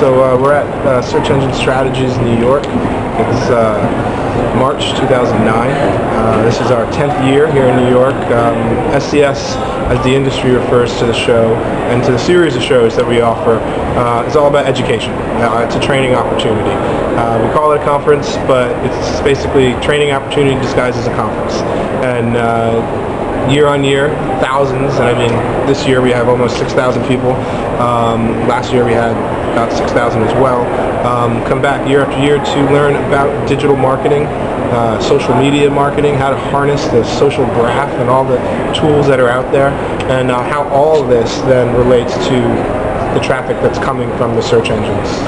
So we're at Search Engine Strategies, New York. It's March 2009. This is our 10th year here in New York. SES, as the industry refers to the show and to the series of shows that we offer, is all about education. It's a training opportunity. We call it a conference, but it's basically training opportunity disguised as a conference. And year on year, thousands, and I mean, this year we have almost 6,000 people. Last year we had about 6,000 as well. Come back year after year to learn about digital marketing, social media marketing, how to harness the social graph and all the tools that are out there, and how all of this then relates to the traffic that's coming from the search engines.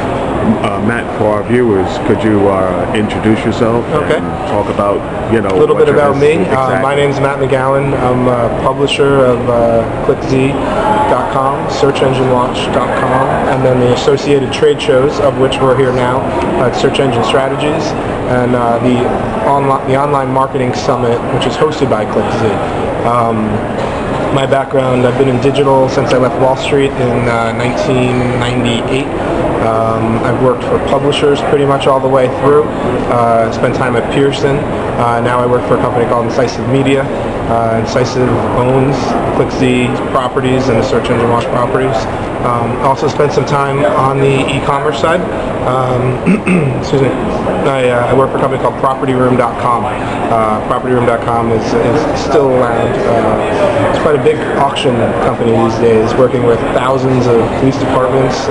Matt, for our viewers, could you introduce yourself and talk about, a little bit about me. My name is Matt McGowan. I'm a publisher of ClickZ.com, SearchEngineWatch.com, and then the associated trade shows, of which we're here now at Search Engine Strategies, and the Online Marketing Summit, which is hosted by ClickZ. My background, I've been in digital since I left Wall Street in 1998. I've worked for publishers pretty much all the way through. Spent time at Pearson. Now I work for a company called Incisive Media. Incisive owns ClickZ properties and the Search Engine Watch properties. Also spent some time on the e-commerce side. Excuse me. I work for a company called PropertyRoom.com. PropertyRoom.com is still around. It's quite a big auction company these days, working with thousands of police departments,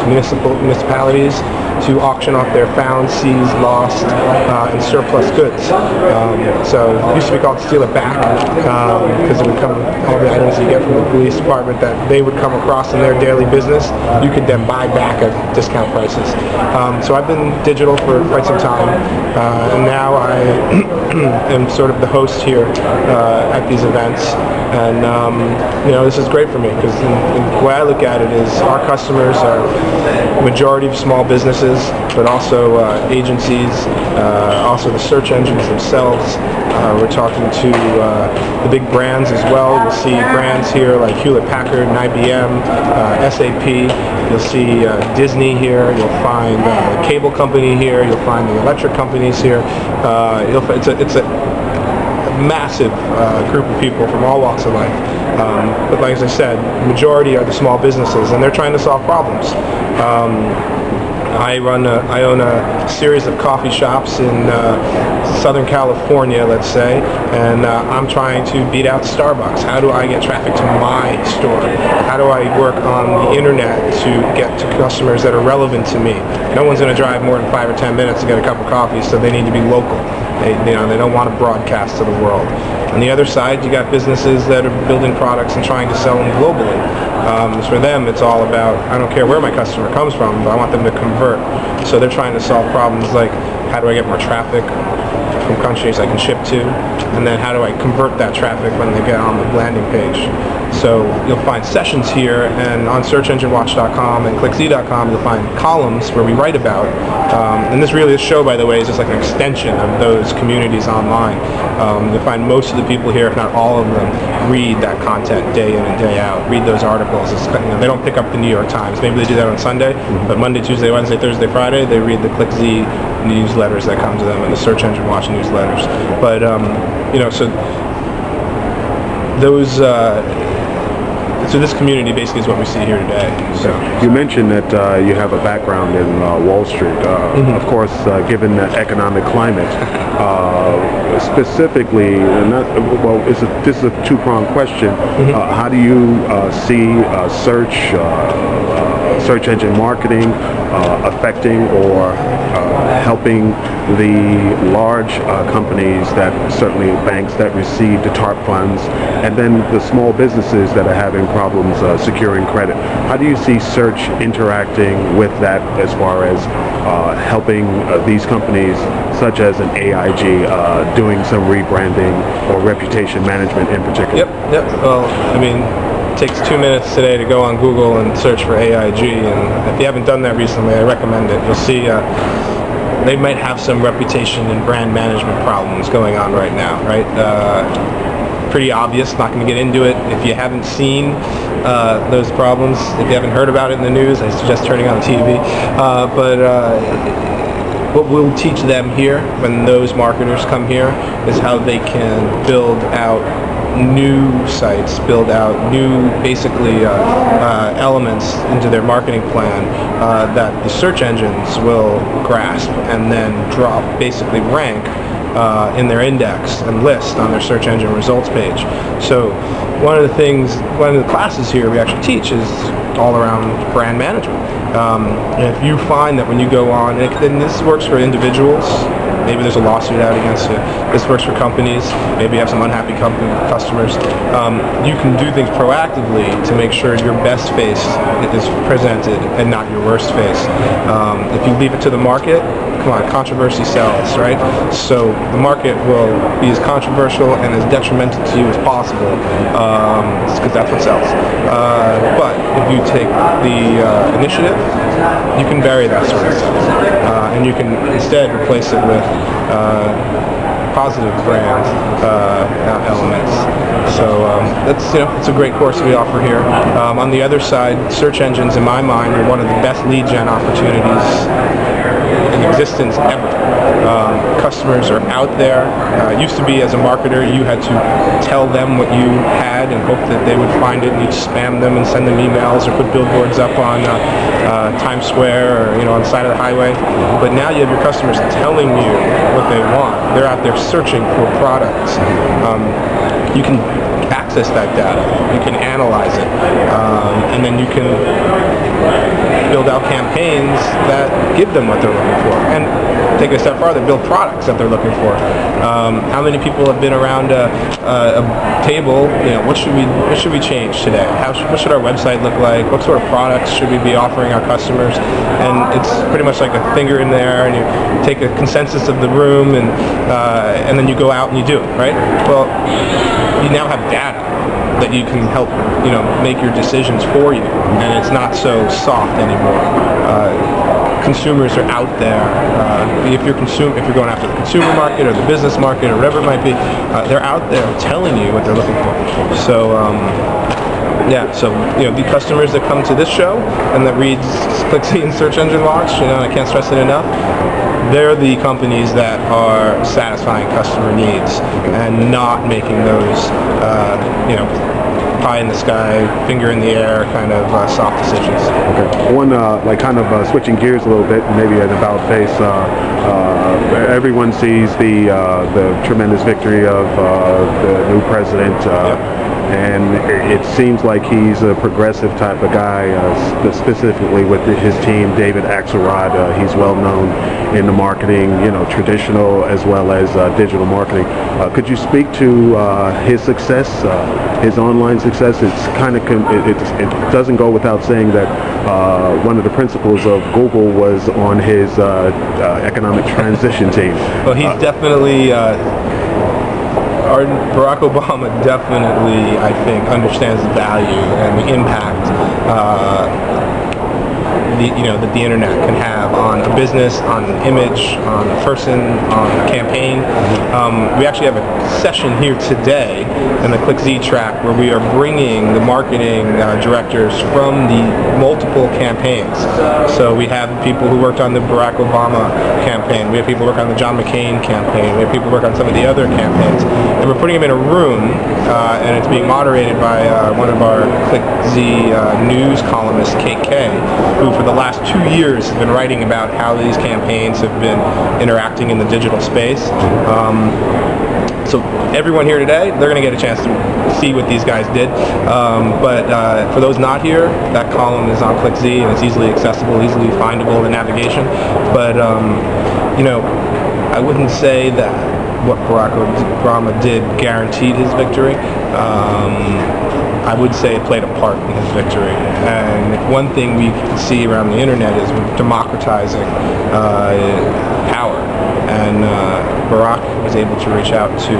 municipalities, to auction off their found, seized, lost, and surplus goods. So it used to be called Steal It Back, because it would come, all the items you get from the police department that they would come across in their daily business, you could then buy back at discount prices. So I've been digital for quite some time, and now I am sort of the host here at these events. And this is great for me, because the way I look at it is our customers are majority of small businesses, but also agencies, also the search engines themselves. We're talking to the big brands as well. You'll see brands here like Hewlett-Packard and IBM, SAP. You'll see Disney here. You'll find the cable company here. You'll find the electric companies here. It's a massive group of people from all walks of life. But like as I said, majority are the small businesses, and they're trying to solve problems. I own a series of coffee shops in Southern California, let's say, and I'm trying to beat out Starbucks. How do I get traffic to my store? How do I work on the internet to get to customers that are relevant to me? No one's going to drive more than 5 or 10 minutes to get a cup of coffee, so they need to be local. They don't want to broadcast to the world. On the other side, you got businesses that are building products and trying to sell them globally. For them, it's all about, I don't care where my customer comes from, but I want them to convert. So they're trying to solve problems like, how do I get more traffic from countries I can ship to? And then how do I convert that traffic when they get on the landing page? So you'll find sessions here, and on SearchEngineWatch.com and ClickZ.com you'll find columns where we write about, and this show, by the way, is just like an extension of those communities online. You'll find most of the people here, if not all of them, read that content day in and day out, read those articles. They don't pick up the New York Times. Maybe they do that on Sunday, but Monday, Tuesday, Wednesday, Thursday, Friday, they read the ClickZ newsletters that come to them and the Search Engine Watch newsletters. But, so those... So this community basically is what we see here today. So you mentioned that you have a background in Wall Street. Of course, given the economic climate, specifically, this is a two-pronged question. How do you see search engine marketing affecting or helping the large companies, that certainly banks that receive the TARP funds, and then the small businesses that are having problems securing credit? How do you see search interacting with that as far as helping these companies, such as an AIG, doing some rebranding or reputation management in particular? Yep. Well, I mean, it takes 2 minutes today to go on Google and search for AIG, and if you haven't done that recently, I recommend it. You'll see they might have some reputation and brand management problems going on right now, right? pretty obvious. Not going to get into it. If you haven't seen those problems, if you haven't heard about it in the news, I suggest turning on the TV. What we'll teach them here when those marketers come here is how they can build out new sites, build out new basically elements into their marketing plan that the search engines will grasp and then basically rank in their index and list on their search engine results page. So one of the classes here we actually teach is all around brand management. And if you find that when you go on, and this works for individuals, maybe there's a lawsuit out against you. This works for companies. Maybe you have some unhappy customers. You can do things proactively to make sure your best face is presented and not your worst face. If you leave it to the market, come on, controversy sells, right? So the market will be as controversial and as detrimental to you as possible, because that's what sells. But if you take the initiative, you can vary that sort of stuff, and you can instead replace it with positive brand elements. So it's a great course we offer here. On the other side, search engines, in my mind, are one of the best lead gen opportunities in existence ever. Customers are out there. It used to be, as a marketer, you had to tell them what you had and hope that they would find it, and you'd spam them and send them emails or put billboards up on Times Square or on the side of the highway. But now you have your customers telling you what they want. They're out there searching for products. You can access that data. You can analyze it, and then you can build out campaigns that give them what they're looking for, and take it a step farther, build products that they're looking for. How many people have been around a table? What should we change today? What should our website look like? What sort of products should we be offering our customers? And it's pretty much like a finger in there, and you take a consensus of the room, and then you go out and you do it, right? Well, you now have data that you can help make your decisions for you, and it's not so soft anymore. Consumers are out there. If you're going after the consumer market or the business market or whatever it might be, they're out there telling you what they're looking for. So the customers that come to this show and that reads ClickZ and Search Engine Watch, and I can't stress it enough, they're the companies that are satisfying customer needs and not making those, pie in the sky, finger in the air kind of soft decisions. Okay. One, switching gears a little bit, maybe at about face. Everyone sees the tremendous victory of the new president. And it seems like he's a progressive type of guy, specifically with his team, David Axelrod. He's well known in the marketing, traditional as well as digital marketing. Could you speak to his success, his online success? It doesn't go without saying that one of the principals of Google was on his economic transition team. Well, he's definitely. Barack Obama definitely, I think, understands the value and the impact that the internet can have on a business, on an image, on a person, on a campaign. We actually have a session here today in the ClickZ track where we are bringing the marketing directors from the multiple campaigns. So we have people who worked on the Barack Obama campaign. We have people who work on the John McCain campaign. We have people who work on some of the other campaigns. And we're putting them in a room, and it's being moderated by one of our ClickZ news columnists, Kate Kay, who for the last 2 years has been writing about how these campaigns have been interacting in the digital space. So everyone here today, they're going to get a chance to see what these guys did. But for those not here, that column is on ClickZ and it's easily accessible, easily findable in navigation. But I wouldn't say that what Barack Obama did guaranteed his victory. I would say it played a part in his victory. And if one thing we can see around the internet is democratizing power. And Barack was able to reach out to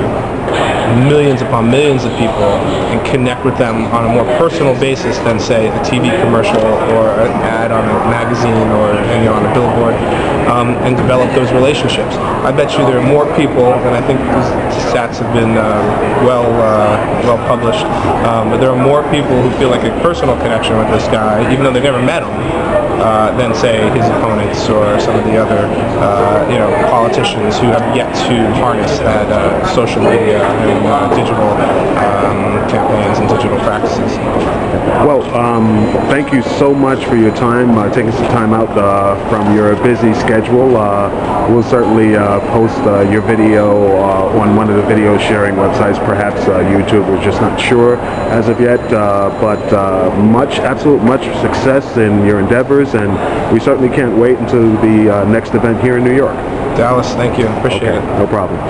millions upon millions of people and connect with them on a more personal basis than, say, a TV commercial or an ad on a magazine or on a billboard, and develop those relationships. I bet you there are more people, and I think these stats have been well published, but there are more people who feel like a personal connection with this guy, even though they've never met him, than, say, his opponents or some of the other politicians who have yet to harness that social media and digital campaigns and digital practices. Well, thank you so much for your time, taking some time out from your busy schedule. We'll certainly post your video on one of the video sharing websites, perhaps YouTube. We're just not sure as of yet, but absolute much success in your endeavors, and we certainly can't wait until the next event here in New York. Dallas, thank you. Appreciate it. No problem.